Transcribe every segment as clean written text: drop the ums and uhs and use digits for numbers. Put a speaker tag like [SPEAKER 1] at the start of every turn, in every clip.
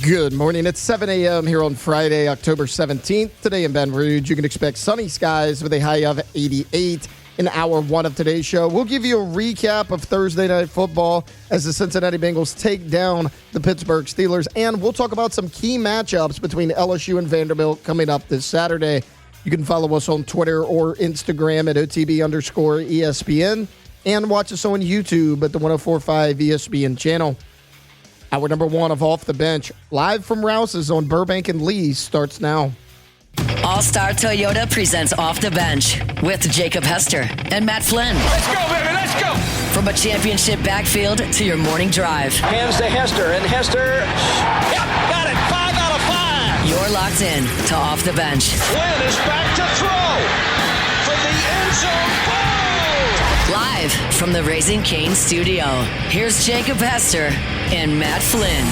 [SPEAKER 1] Good morning. It's 7 a.m. here on Friday, October 17th. Today in Baton Rouge, you can expect sunny skies with a high of 88 in hour one of today's show. We'll give you a recap of Thursday Night Football as the Cincinnati Bengals take down the Pittsburgh Steelers, and we'll talk about some key matchups between LSU and Vanderbilt coming up this Saturday. You can follow us on Twitter or Instagram at OTB_ESPN and watch us on YouTube at the 104.5 ESPN channel. Hour number one of Off the Bench, live from Rouse's on Burbank and Lee, starts now.
[SPEAKER 2] All-Star Toyota presents Off the Bench with Jacob Hester and Matt Flynn.
[SPEAKER 3] Let's go, baby, let's go!
[SPEAKER 2] From a championship backfield to your morning drive.
[SPEAKER 3] Hands to Hester, and Hester, yep, got it, 5 out of 5!
[SPEAKER 2] You're locked in to Off the Bench.
[SPEAKER 3] Flynn is back to throw from the end zone, boom!
[SPEAKER 2] Live from the Raising Cane studio, here's Jacob Hester and Matt Flynn.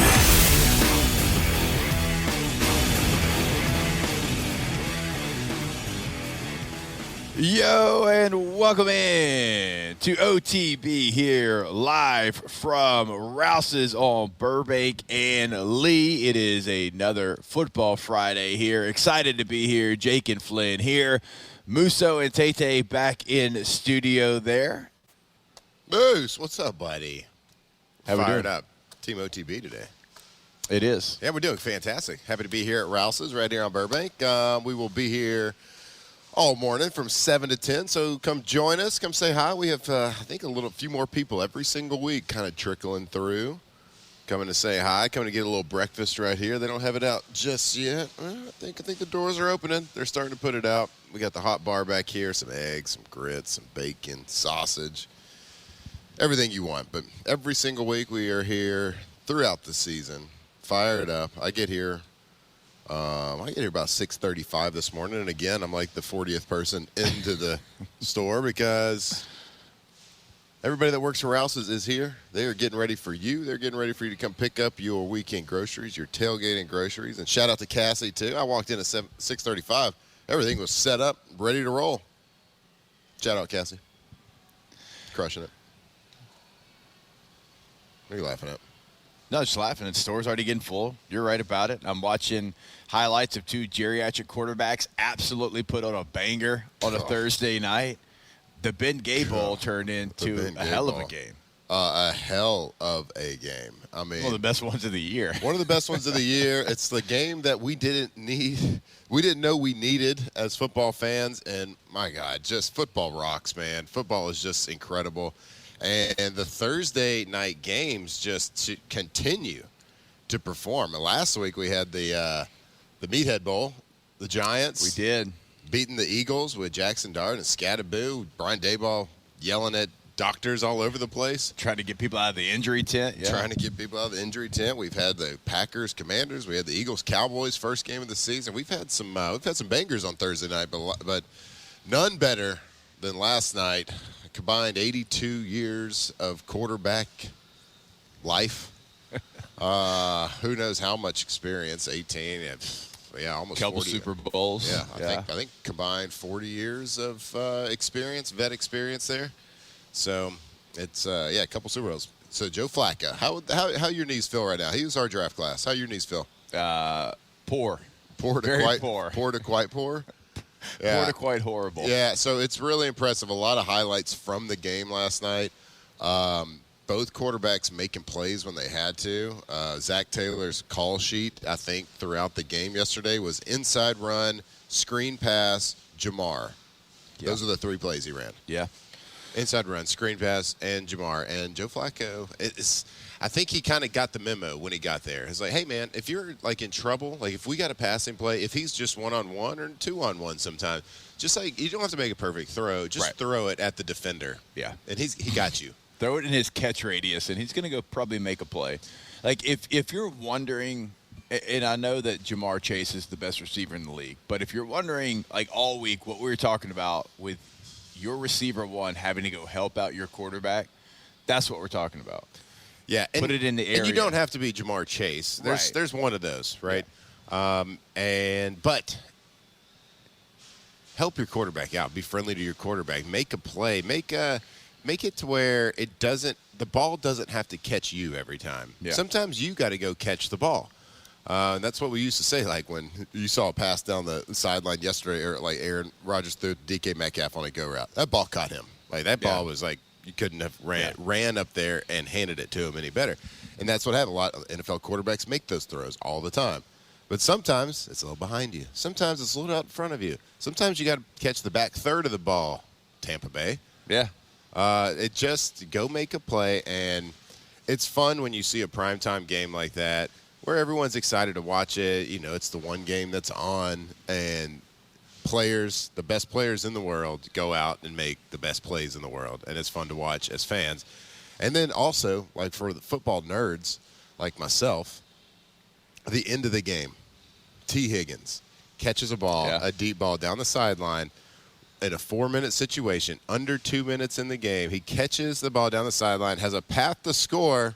[SPEAKER 4] Yo, and welcome in to OTB here live from Rouse's on Burbank and Lee. It is another Football Friday here. Excited to be here. Jake and Flynn here. Musso and Tate back in studio there.
[SPEAKER 5] Moose, what's up, buddy?
[SPEAKER 4] How we
[SPEAKER 5] Fired
[SPEAKER 4] doing?
[SPEAKER 5] up. Team OTB today.
[SPEAKER 4] It is.
[SPEAKER 5] Yeah, we're doing fantastic. Happy to be here at Rouse's right here on Burbank. We will be here all morning from 7 to 10, so come join us. Come say hi. We have, I think, few more people every single week kind of trickling through, coming to say hi, coming to get a little breakfast right here. They don't have it out just yet. I think the doors are opening. They're starting to put it out. We got the hot bar back here, some eggs, some grits, some bacon, sausage, everything you want. But every single week we are here throughout the season, fired up. I get here about 6:35 this morning, and again, I'm like the 40th person into the store because everybody that works for Rouse's is here. They are getting ready for you. They're getting ready for you to come pick up your weekend groceries, your tailgating groceries. And shout out to Cassie, too. I walked in at 6:35. Everything was set up, ready to roll. Shout out, Cassie. Crushing it. What are you laughing at?
[SPEAKER 4] No, just laughing. The store's already getting full. You're right about it. I'm watching highlights of two geriatric quarterbacks absolutely put on a banger on a Thursday night. The Ben Gay Bowl turned into a hell of a game.
[SPEAKER 5] A hell of a game. I mean,
[SPEAKER 4] One of the best ones of the year.
[SPEAKER 5] One of the best ones of the year. It's the game that we didn't need. We didn't know we needed as football fans. And, my God, just football rocks, man. Football is just incredible. And the Thursday night games just continue to perform. And last week we had the Meathead Bowl, the Giants.
[SPEAKER 4] We did.
[SPEAKER 5] Beating the Eagles with Jackson Dart and Scattaboo. Brian Daboll yelling at doctors all over the place.
[SPEAKER 4] Trying to get people out of the injury tent. Yeah.
[SPEAKER 5] Trying to get people out of the injury tent. We've had the Packers, Commanders. We had the Eagles, Cowboys first game of the season. We've had some bangers on Thursday night, but none better than last night. Combined 82 years of quarterback life. Who knows how much experience? 18, almost
[SPEAKER 4] couple
[SPEAKER 5] 40.
[SPEAKER 4] Super Bowls.
[SPEAKER 5] Yeah, I think combined 40 years of experience, vet experience there. So it's a couple Super Bowls. So Joe Flacco, how your knees feel right now? He was our draft class. How your knees feel?
[SPEAKER 4] Poor.
[SPEAKER 5] Very
[SPEAKER 4] poor.
[SPEAKER 5] Poor to quite poor.
[SPEAKER 4] Yeah. Poor to quite horrible.
[SPEAKER 5] Yeah, so it's really impressive. A lot of highlights from the game last night. Both quarterbacks making plays when they had to. Zach Taylor's call sheet, I think, throughout the game yesterday was inside run, screen pass, Jamar. Yeah. Those are the three plays he ran.
[SPEAKER 4] Yeah.
[SPEAKER 5] Inside run, screen pass, and Jamar. And Joe Flacco, I think he kind of got the memo when he got there. It's like, hey, man, if you're, in trouble, if we got a passing play, if he's just one-on-one or two-on-one sometimes, just you don't have to make a perfect throw. Just throw it at the defender.
[SPEAKER 4] Yeah.
[SPEAKER 5] And he got you.
[SPEAKER 4] Throw it in his catch radius, and he's going to go probably make a play. If you're wondering, and I know that Jamar Chase is the best receiver in the league, but if you're wondering, all week, what we were talking about with your receiver one having to go help out your quarterback, that's what we're talking about.
[SPEAKER 5] Yeah,
[SPEAKER 4] put it in the area.
[SPEAKER 5] And you don't have to be Jamar Chase. There's one of those, right? Yeah. But help your quarterback out. Be friendly to your quarterback. Make a play. Make it to where the ball doesn't have to catch you every time.
[SPEAKER 4] Yeah.
[SPEAKER 5] Sometimes you got to go catch the ball. And that's what we used to say, like when you saw a pass down the sideline yesterday, or like Aaron Rodgers threw DK Metcalf on a go route. That ball caught him. Like that ball was like you couldn't have ran up there and handed it to him any better. And that's what happened. A lot of NFL quarterbacks make those throws all the time. But sometimes it's a little behind you. Sometimes it's a little out in front of you. Sometimes you got to catch the back third of the ball, Tampa Bay.
[SPEAKER 4] Yeah.
[SPEAKER 5] It just go make a play, and it's fun when you see a primetime game like that where everyone's excited to watch it. You know, it's the one game that's on, and players, the best players in the world, go out and make the best plays in the world, and it's fun to watch as fans. And then also, like for the football nerds like myself, the end of the game, T. Higgins catches a ball, a deep ball down the sideline in a 4-minute situation, under 2 minutes in the game. He catches the ball down the sideline, has a path to score,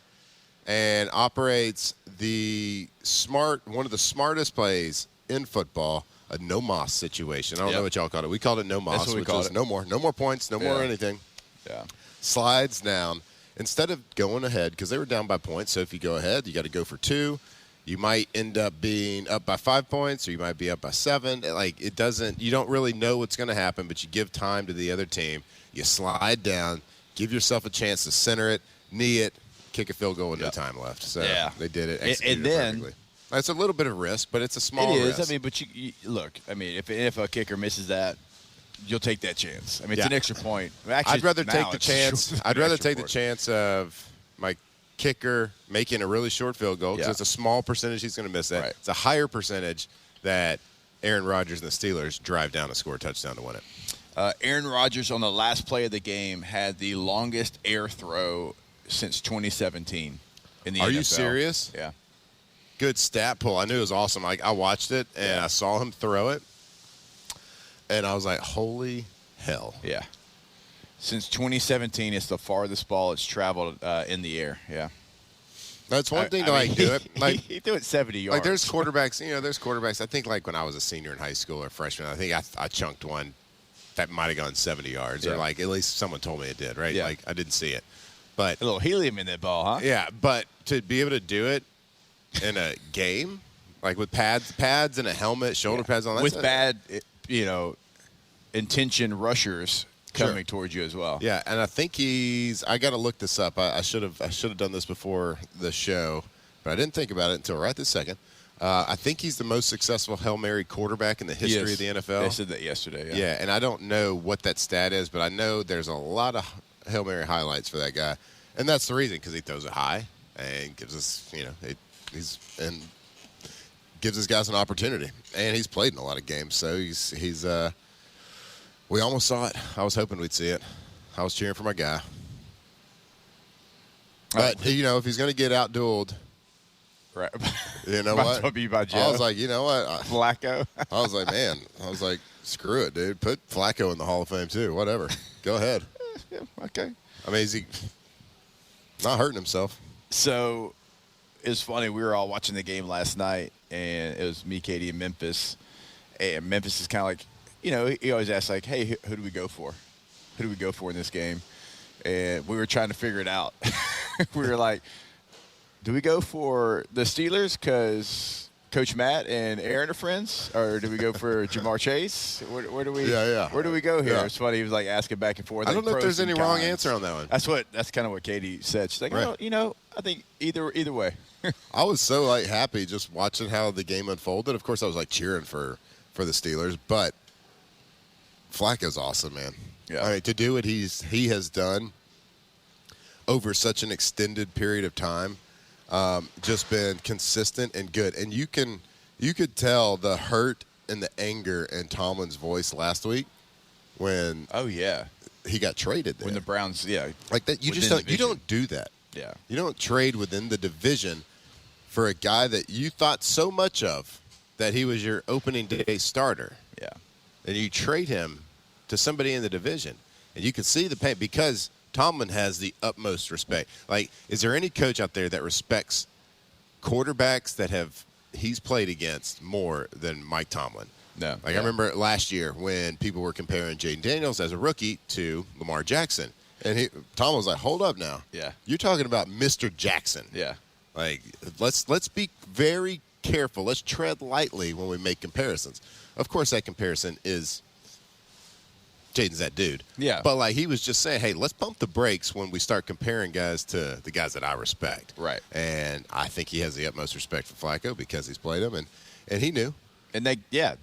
[SPEAKER 5] and operates one of the smartest plays in football, a no moss situation. I don't know what y'all called it. We called it no moss, which is no more points, no more anything.
[SPEAKER 4] Yeah.
[SPEAKER 5] Slides down. Instead of going ahead, because they were down by points, so if you go ahead, you got to go for 2. You might end up being up by 5 points, or you might be up by 7. Like it doesn't. You don't really know what's going to happen, but you give time to the other team. You slide down, give yourself a chance to center it, knee it, kick a field goal with no time left. So they did it. Executed it perfectly. It's a little bit of risk, but it's a small risk.
[SPEAKER 4] It is. I mean, but you look. I mean, if a kicker misses that, you'll take that chance. I mean, it's an extra point. Actually,
[SPEAKER 5] I'd rather take the chance. I'd rather take the chance of my kicker making a really short field goal because it's a small percentage he's going to miss that.
[SPEAKER 4] Right.
[SPEAKER 5] It's a higher percentage that Aaron Rodgers and the Steelers drive down and score a touchdown to win it.
[SPEAKER 4] Aaron Rodgers on the last play of the game had the longest air throw since 2017 in the NFL.
[SPEAKER 5] Are you serious?
[SPEAKER 4] Yeah.
[SPEAKER 5] Good stat pull. I knew it was awesome. I watched it, and I saw him throw it, and I was like, holy hell.
[SPEAKER 4] Yeah. Since 2017, it's the farthest ball it's traveled in the air. Yeah.
[SPEAKER 5] That's one thing to do it. Like
[SPEAKER 4] he threw it 70 yards.
[SPEAKER 5] Like there's quarterbacks. I think like when I was a senior in high school or freshman, I think I chunked one that might have gone 70 yards, or like at least someone told me it did. Right?
[SPEAKER 4] Yeah.
[SPEAKER 5] Like I didn't see it, but
[SPEAKER 4] a little helium in that ball, huh?
[SPEAKER 5] Yeah, but to be able to do it in a game, like with pads and a helmet, shoulder pads on that,
[SPEAKER 4] with bad, intention rushers coming towards you as well.
[SPEAKER 5] Yeah, and I think I got to look this up. I should have done this before the show, but I didn't think about it until right this second. I think he's the most successful Hail Mary quarterback in the history of the NFL.
[SPEAKER 4] They said that yesterday.
[SPEAKER 5] Yeah, and I don't know what that stat is, but I know there's a lot of Hail Mary highlights for that guy, and that's the reason, because he throws it high and gives us, gives his guys an opportunity, and he's played in a lot of games, so he's. We almost saw it. I was hoping we'd see it. I was cheering for my guy. But, if he's going to get outdueled,
[SPEAKER 4] right?
[SPEAKER 5] You know what? I was like, you know what?
[SPEAKER 4] Flacco.
[SPEAKER 5] I was like, man. I was like, screw it, dude. Put Flacco in the Hall of Fame, too. Whatever. Go ahead.
[SPEAKER 4] Yeah, okay.
[SPEAKER 5] I mean, he's not hurting himself.
[SPEAKER 4] So it was funny. We were all watching the game last night, and it was me, Katie, and Memphis. And Memphis is kind of like, he always asks, like, hey, who do we go for? Who do we go for in this game? And we were trying to figure it out. We were like, do we go for the Steelers because Coach Matt and Aaron are friends? Or do we go for Jamar Chase? Where do we Where do we go here?
[SPEAKER 5] Yeah.
[SPEAKER 4] It's funny. He was, like, asking back and forth.
[SPEAKER 5] I don't know if there's any wrong answer on that one.
[SPEAKER 4] That's kind of what Katie said. She's like,
[SPEAKER 5] right.
[SPEAKER 4] I think either way.
[SPEAKER 5] I was so, happy just watching how the game unfolded. Of course, I was, cheering for the Steelers, but Flacco's awesome, man.
[SPEAKER 4] Yeah.
[SPEAKER 5] I mean, to do what he has done over such an extended period of time, just been consistent and good. And you could tell the hurt and the anger in Tomlin's voice last week when he got traded there.
[SPEAKER 4] When the Browns,
[SPEAKER 5] like that, you don't do that.
[SPEAKER 4] Yeah,
[SPEAKER 5] you don't trade within the division for a guy that you thought so much of that he was your opening day starter.
[SPEAKER 4] Yeah.
[SPEAKER 5] And you trade him to somebody in the division. And you can see the pain because Tomlin has the utmost respect. Like, is there any coach out there that respects quarterbacks that he's played against more than Mike Tomlin?
[SPEAKER 4] No.
[SPEAKER 5] I remember last year when people were comparing Jaden Daniels as a rookie to Lamar Jackson. And Tomlin was like, hold up now.
[SPEAKER 4] Yeah.
[SPEAKER 5] You're talking about Mr. Jackson.
[SPEAKER 4] Yeah.
[SPEAKER 5] Like, let's be very careful. Let's tread lightly when we make comparisons. Of course, that comparison is Jaden's that dude.
[SPEAKER 4] Yeah.
[SPEAKER 5] But, like, he was just saying, hey, let's pump the brakes when we start comparing guys to the guys that I respect.
[SPEAKER 4] Right.
[SPEAKER 5] And I think he has the utmost respect for Flacco because he's played him, and he knew.
[SPEAKER 4] And the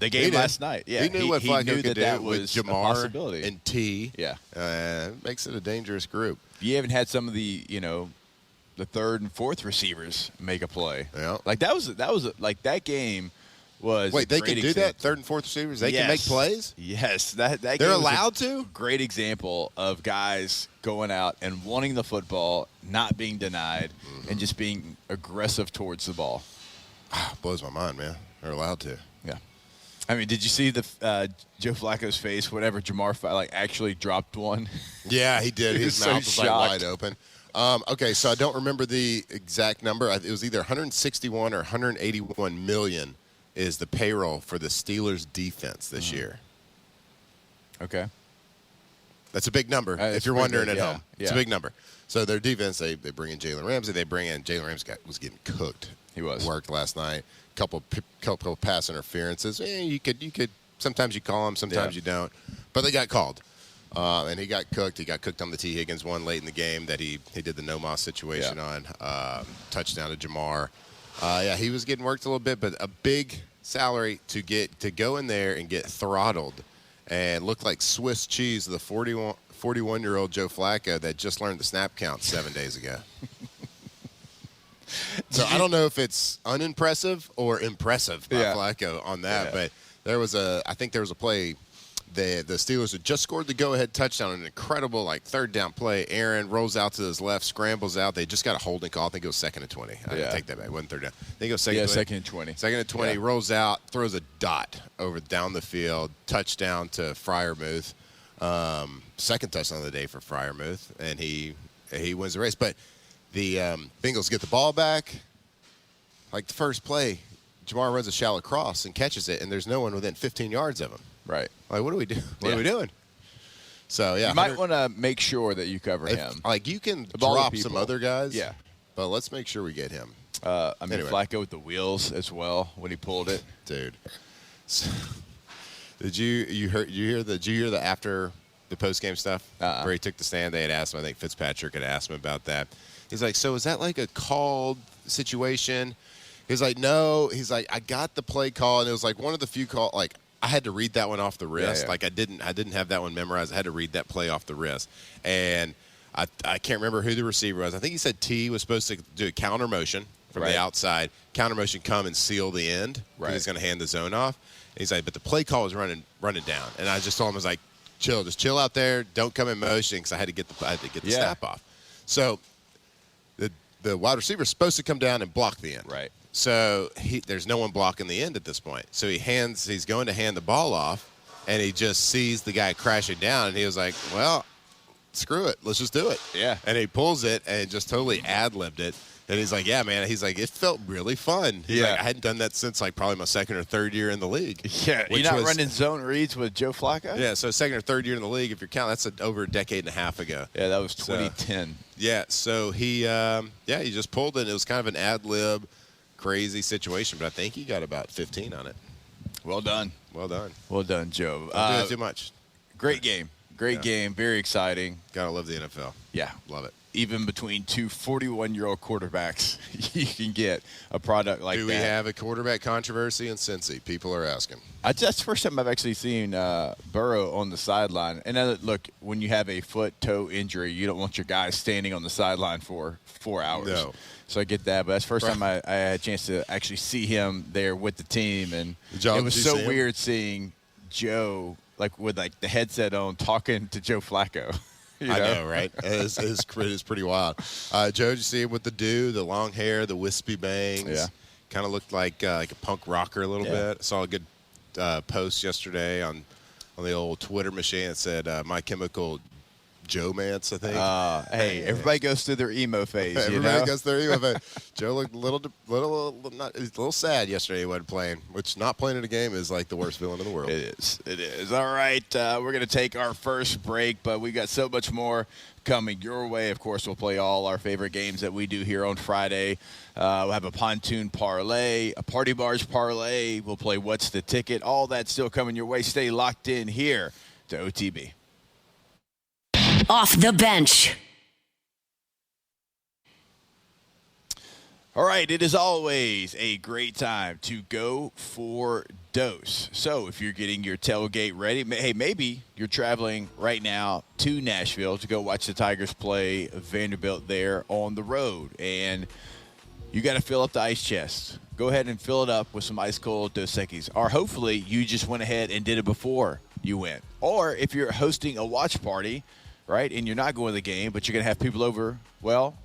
[SPEAKER 4] game last night. Yeah,
[SPEAKER 5] he knew what Flacco
[SPEAKER 4] knew
[SPEAKER 5] could do
[SPEAKER 4] that
[SPEAKER 5] with
[SPEAKER 4] was a
[SPEAKER 5] Jamar
[SPEAKER 4] possibility.
[SPEAKER 5] and T.
[SPEAKER 4] Yeah.
[SPEAKER 5] Makes it a dangerous group.
[SPEAKER 4] You haven't had some of the, the third and fourth receivers make a play.
[SPEAKER 5] Yeah.
[SPEAKER 4] Like that game was.
[SPEAKER 5] Wait, they
[SPEAKER 4] a great
[SPEAKER 5] can do
[SPEAKER 4] example.
[SPEAKER 5] that? Third and fourth receivers, they can make plays?
[SPEAKER 4] Yes, that
[SPEAKER 5] They're
[SPEAKER 4] game was
[SPEAKER 5] allowed to?
[SPEAKER 4] Great example of guys going out and wanting the football, not being denied, and just being aggressive towards the ball.
[SPEAKER 5] Blows my mind, man. They're allowed to.
[SPEAKER 4] Yeah. I mean, did you see the Joe Flacco's face whenever Jamar actually dropped one?
[SPEAKER 5] Yeah, he did. His
[SPEAKER 4] so
[SPEAKER 5] mouth was like
[SPEAKER 4] shocked.
[SPEAKER 5] wide open. Okay, so I don't remember the exact number. It was either 161 or 181 million is the payroll for the Steelers defense this year.
[SPEAKER 4] Okay.
[SPEAKER 5] That's a big number if you're
[SPEAKER 4] pretty
[SPEAKER 5] wondering
[SPEAKER 4] big,
[SPEAKER 5] at
[SPEAKER 4] yeah.
[SPEAKER 5] home. It's a
[SPEAKER 4] Yeah.
[SPEAKER 5] big number. So their defense, they bring in Jalen Ramsey. Jalen Ramsey was getting cooked.
[SPEAKER 4] He was.
[SPEAKER 5] Worked last night. Couple pass interferences. You could sometimes you call them, sometimes you don't. But they got called. And he got cooked. He got cooked on the T. Higgins one late in the game that he did the no-moss situation on. Touchdown to Jamar. He was getting worked a little bit, but a big salary to go in there and get throttled and look like Swiss cheese, the 41-year-old Joe Flacco that just learned the snap count 7 days ago. So I don't know if it's unimpressive or impressive by Flacco on that, but I think there was a play. The Steelers had just scored the go-ahead touchdown, an incredible third down play. Aaron rolls out to his left, scrambles out. They just got a holding call. I think it was 2nd and 20. I take that back. It wasn't third down. I think it was 2nd and 20.
[SPEAKER 4] 2nd and 20.
[SPEAKER 5] 2nd and 20. Rolls out, throws a dot down the field. Touchdown to Freiermuth. Second touchdown of the day for Freiermuth, and he wins the race. But the Bengals get the ball back. Like the first play, Jamar runs a shallow cross and catches it, and there's no one within 15 yards of him.
[SPEAKER 4] Right.
[SPEAKER 5] Like, what do we do? What are we doing? So, yeah.
[SPEAKER 4] You might want to make sure that you cover him.
[SPEAKER 5] Like, you can
[SPEAKER 4] all the
[SPEAKER 5] drop
[SPEAKER 4] people.
[SPEAKER 5] some other guys.
[SPEAKER 4] Yeah.
[SPEAKER 5] But let's make sure we get him.
[SPEAKER 4] Anyway. Flacco with the wheels as well when he pulled it.
[SPEAKER 5] Dude. So, did you hear the after the post-game stuff? Where he took the stand, they had asked him, I think Fitzpatrick had asked him about that. He's like, so is that like a called situation? He's like, no. He's like, I got the play call, and it was like one of the few call, like, I had to read that one off the wrist.
[SPEAKER 4] Yeah.
[SPEAKER 5] Like I didn't have that one memorized. I had to read that play off the wrist. And I can't remember who the receiver was. I think he said T was supposed to do a counter motion from the outside. Counter motion come and seal the end. Right. He's going to hand the zone off. And he's like, but the play call was running down. And I just told him, I was like, just chill out there. Don't come in motion because I had to get the snap off. So the wide receiver is supposed to come down and block the end.
[SPEAKER 4] Right.
[SPEAKER 5] So there's no one blocking the end at this point. So he's going to hand the ball off, and he just sees the guy crashing down, and he was like, well, screw it. Let's just do it.
[SPEAKER 4] Yeah.
[SPEAKER 5] And he pulls it and just totally ad-libbed it. And he's like, yeah, man. He's like, it felt really fun. He's like, I hadn't done that since probably my second or third year in the league.
[SPEAKER 4] Yeah. You're not running zone reads with Joe Flacco?
[SPEAKER 5] Yeah, so second or third year in the league, if you're counting, that's over a decade and a half ago.
[SPEAKER 4] Yeah, that was 2010.
[SPEAKER 5] So he just pulled it. And it was kind of an ad-lib, crazy situation, but I think he got about 15 on it.
[SPEAKER 4] Well done.
[SPEAKER 5] Well done.
[SPEAKER 4] Well done, Joe.
[SPEAKER 5] Don't do it too much.
[SPEAKER 4] Great game. Great game. Very exciting.
[SPEAKER 5] Gotta love the NFL.
[SPEAKER 4] Yeah.
[SPEAKER 5] Love it.
[SPEAKER 4] Even between two 41-year-old quarterbacks, you can get a product like that.
[SPEAKER 5] Do we have a quarterback controversy in Cincy? People are asking.
[SPEAKER 4] That's the first time I've actually seen Burrow on the sideline. And look, when you have a foot-toe injury, you don't want your guy standing on the sideline for 4 hours.
[SPEAKER 5] No.
[SPEAKER 4] So I get that, but that's the first time I had a chance to actually see him there with the team. And
[SPEAKER 5] John,
[SPEAKER 4] it was so weird seeing Joe, with the headset on, talking to Joe Flacco.
[SPEAKER 5] I know, right? It's pretty wild. Joe, did you see him with the long hair, the wispy bangs?
[SPEAKER 4] Yeah.
[SPEAKER 5] Kind of looked like a punk rocker a little bit. I saw a good post yesterday on the old Twitter machine that said, My Chemical Joe-mance, I think.
[SPEAKER 4] Hey, everybody goes through their emo phase.
[SPEAKER 5] Everybody goes through their emo phase. Joe looked a little sad yesterday. He wasn't playing, which not playing in a game is like the worst feeling in the world.
[SPEAKER 4] It is. All right, we're going to take our first break, but we got so much more coming your way. Of course, we'll play all our favorite games that we do here on Friday. We'll have a pontoon parlay, a party barge parlay. We'll play What's the Ticket. All that's still coming your way. Stay locked in here to OTB.
[SPEAKER 2] Off the bench.
[SPEAKER 4] All right, it is always a great time to go for Dose. So if you're getting your tailgate ready, hey, maybe you're traveling right now to Nashville to go watch the Tigers play Vanderbilt there on the road, and you got to fill up the ice chest. Go ahead and fill it up with some ice cold Dos Equis. Or hopefully you just went ahead and did it before you went. Or if you're hosting a watch party, right, and you're not going to the game, but you're going to have people over, well,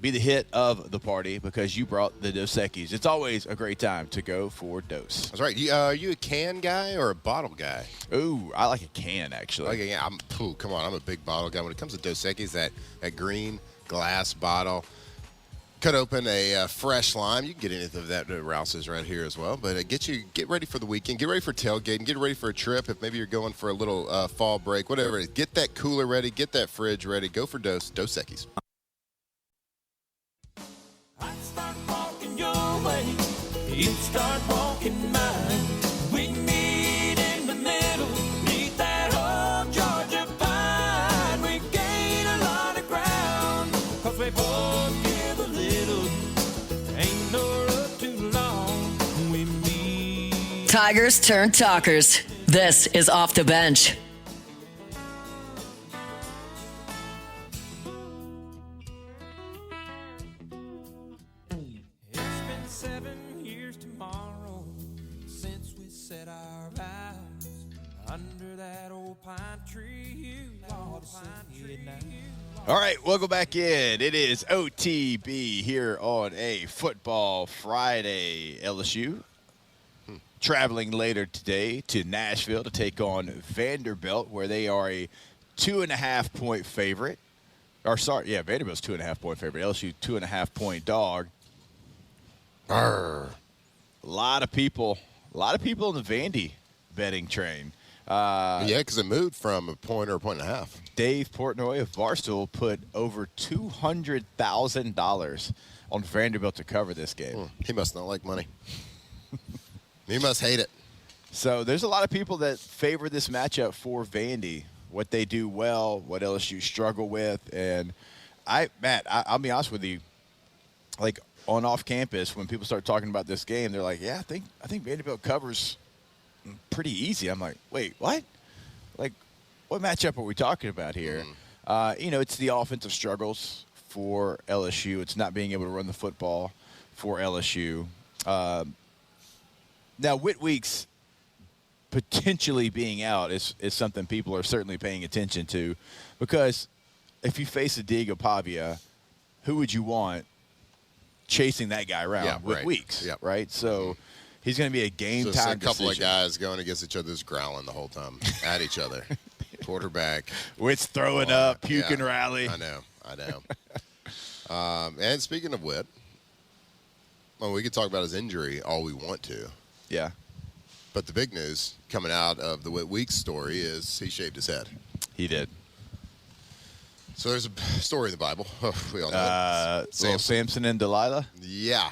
[SPEAKER 4] be the hit of the party because you brought the Dos Equis. It's always a great time to go for Dose.
[SPEAKER 5] That's right. Are you a can guy or a bottle guy?
[SPEAKER 4] Ooh, I like a can, actually.
[SPEAKER 5] Come on, I'm a big bottle guy. When it comes to Dos Equis, that green glass bottle, cut open a fresh lime. You can get any of that at Rouse's right here as well. But get ready for the weekend. Get ready for tailgating. Get ready for a trip. If maybe you're going for a little fall break, whatever it is. Get that cooler ready. Get that fridge ready. Go for Dos Equis.
[SPEAKER 6] I start walking your way. You start walking mine. We meet in the middle. Meet that old Georgia pine. We gain a lot of ground. 'Cause we both give a little. Ain't no road too long. We meet.
[SPEAKER 2] Tigers turn talkers. This is Off the Bench.
[SPEAKER 6] It's been 7 years tomorrow since we said our vows under that old pine tree. You ought to see it now.
[SPEAKER 4] All right, welcome back in. It is OTB here on a Football Friday. LSU traveling later today to Nashville to take on Vanderbilt, where they are a 2.5-point favorite. Vanderbilt's 2.5-point favorite. LSU 2.5-point dog.
[SPEAKER 5] Arr.
[SPEAKER 4] A lot of people in the Vandy betting train.
[SPEAKER 5] Because it moved from a point or a point and a half.
[SPEAKER 4] Dave Portnoy of Barstool put over $200,000 on Vanderbilt to cover this game.
[SPEAKER 5] He must not like money. He must hate it.
[SPEAKER 4] So there's a lot of people that favor this matchup for Vandy, what they do well, what LSU struggle with. And I'll be honest with you, like on off campus, when people start talking about this game, they're like, yeah, I think Vanderbilt covers pretty easy. I'm like, wait, what? Like, what matchup are we talking about here? It's the offensive struggles for LSU. It's not being able to run the football for LSU. Now, Whit Weeks potentially being out is something people are certainly paying attention to, because if you face a Diego Pavia, who would you want chasing that guy around? Whit Weeks, right? So he's going to be a game-time decision.
[SPEAKER 5] A couple of guys going against each other just growling the whole time at each other. Quarterback.
[SPEAKER 4] Whit's throwing up, puking rally.
[SPEAKER 5] I know. And speaking of Whit, we could talk about his injury all we want to.
[SPEAKER 4] Yeah.
[SPEAKER 5] But the big news coming out of the Whit Weeks story is he shaved his head.
[SPEAKER 4] He did.
[SPEAKER 5] So there's a story in the Bible. We all know it.
[SPEAKER 4] Samson and Delilah?
[SPEAKER 5] Yeah.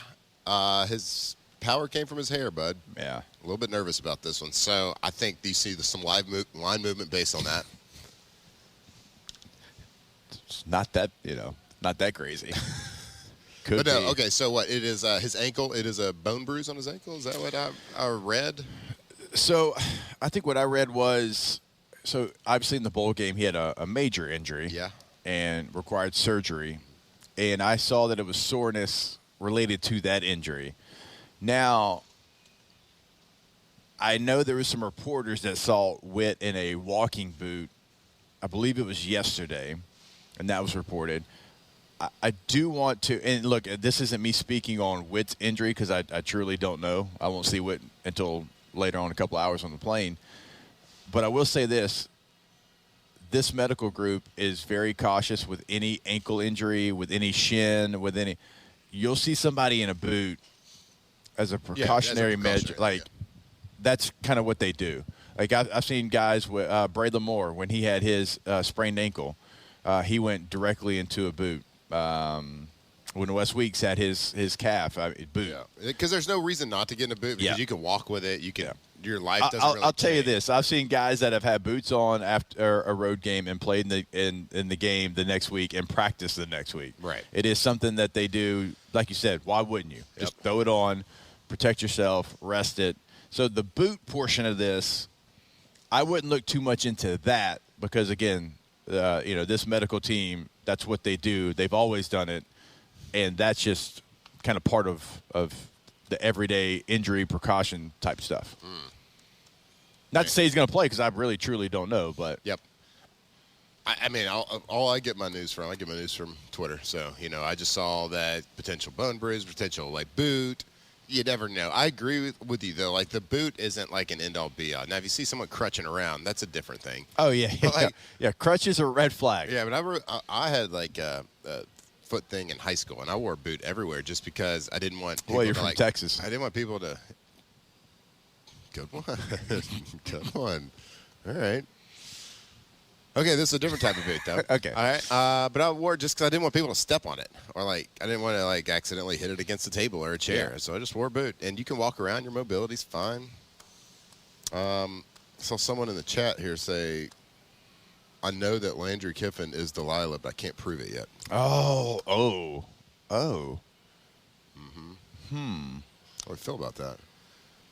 [SPEAKER 5] His power came from his hair, bud.
[SPEAKER 4] Yeah.
[SPEAKER 5] A little bit nervous about this one. So I think you see some line movement based on that.
[SPEAKER 4] It's not that crazy.
[SPEAKER 5] But no, okay, so what? It is his ankle. It is a bone bruise on his ankle. Is that what I read?
[SPEAKER 4] So I think what I read was, obviously in the bowl game he had a major injury.
[SPEAKER 5] Yeah.
[SPEAKER 4] And required surgery. And I saw that it was soreness related to that injury. Now, I know there was some reporters that saw Whit in a walking boot. I believe it was yesterday, and that was reported. I do want to – and, look, this isn't me speaking on Whit's injury because I truly don't know. I won't see Whit until later on, a couple hours on the plane. But I will say this. this medical group is very cautious with any ankle injury, with any shin, with any. You'll see somebody in a boot as a precautionary measure. Like, that's kind of what they do. Like, I've seen guys with Braylon Moore, when he had his sprained ankle, he went directly into a boot. When Wes Weeks had his calf, boot. Yeah,
[SPEAKER 5] because there's no reason not to get in a boot because you can walk with it. You can. Your life doesn't really
[SPEAKER 4] I'll tell you
[SPEAKER 5] change.
[SPEAKER 4] this. I've seen guys that have had boots on after a road game and played in the game the next week and practiced the next week.
[SPEAKER 5] Right.
[SPEAKER 4] It is something that they do. Like you said, why wouldn't you? Just throw it on, protect yourself, rest it. So the boot portion of this, I wouldn't look too much into that because, again, this medical team, that's what they do. They've always done it, and that's just kind of part of the everyday injury precaution type stuff. Not to say he's going to play because I really, truly don't know. But
[SPEAKER 5] I mean, all I get my news from Twitter. So, I just saw that potential bone bruise, potential, boot. You never know. I agree with you, though. Like, the boot isn't like an end-all, be-all. Now, if you see someone crutching around, that's a different thing.
[SPEAKER 4] Oh, yeah. Crutches are a red flag.
[SPEAKER 5] Yeah, but I had, a foot thing in high school, and I wore a boot everywhere just because I didn't want people
[SPEAKER 4] you're from Texas.
[SPEAKER 5] I didn't want people to – good one. Good one. All right. Okay, this is a different type of boot, though.
[SPEAKER 4] Okay.
[SPEAKER 5] All right. But I wore it just because I didn't want people to step on it or, I didn't want to, accidentally hit it against a table or a chair. Yeah. So I just wore a boot. And you can walk around. Your mobility's fine. Saw someone in the chat here say, I know that Landry Kiffin is Delilah, but I can't prove it yet.
[SPEAKER 4] Oh.
[SPEAKER 5] Mm-hmm. How do you feel about that?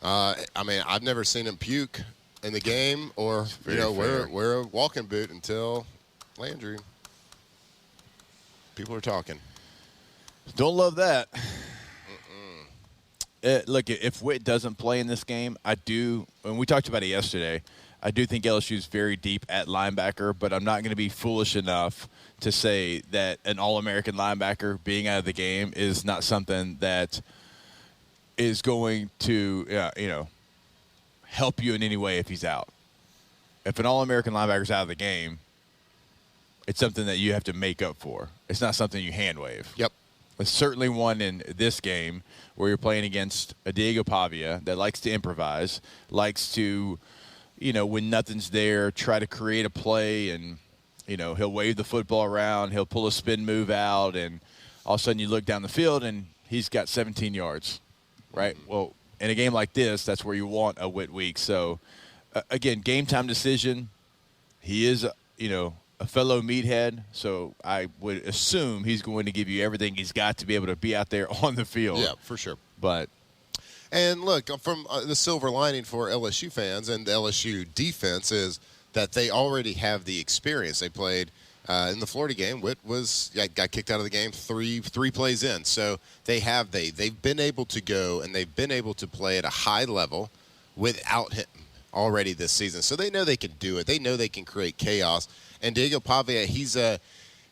[SPEAKER 5] I mean, I've never seen him puke in the game or, wear a walking boot until Landry. People are talking.
[SPEAKER 4] Don't love that. Look, if Witt doesn't play in this game, I do, and we talked about it yesterday, I do think LSU is very deep at linebacker, but I'm not going to be foolish enough to say that an All-American linebacker being out of the game is not something that is going to, help you in any way if he's out. If an All-American linebacker is out of the game, it's something that you have to make up for. It's not something you hand wave.
[SPEAKER 5] Yep.
[SPEAKER 4] There's certainly one in this game where you're playing against a Diego Pavia that likes to improvise, likes to, when nothing's there, try to create a play, and, he'll wave the football around, he'll pull a spin move out, and all of a sudden you look down the field and he's got 17 yards, right? Mm-hmm. Well, in a game like this, that's where you want a Witt week. So, again, game time decision. He is, a fellow meathead, so I would assume he's going to give you everything he's got to be able to be out there on the field.
[SPEAKER 5] Yeah, for sure.
[SPEAKER 4] And
[SPEAKER 5] look, from the silver lining for LSU fans and the LSU defense is that they already have the experience. They played in the Florida game. Witt got kicked out of the game three plays in. So they've been able to go and they've been able to play at a high level without him already this season. So they know they can do it. They know they can create chaos. And Diego Pavia, he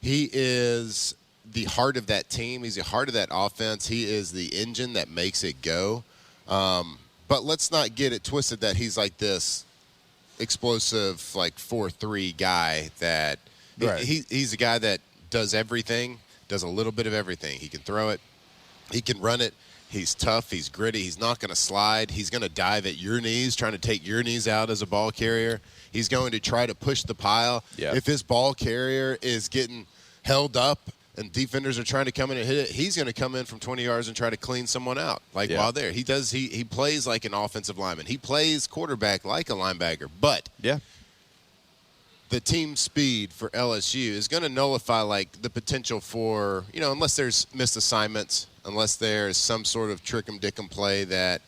[SPEAKER 5] is the heart of that team. He's the heart of that offense. He is the engine that makes it go. But let's not get it twisted that he's like this explosive, 4-3 guy that right. He's a guy that does everything, does a little bit of everything. He can throw it. He can run it. He's tough. He's gritty. He's not going to slide. He's going to dive at your knees, trying to take your knees out as a ball carrier. He's going to try to push the pile. Yeah. If his ball carrier is getting held up and defenders are trying to come in and hit it, he's going to come in from 20 yards and try to clean someone out. While there. He plays like an offensive lineman. He plays quarterback like a linebacker. But the team speed for LSU is going to nullify the potential for, unless there's missed assignments, unless there's some sort of trick-em-dick-em play that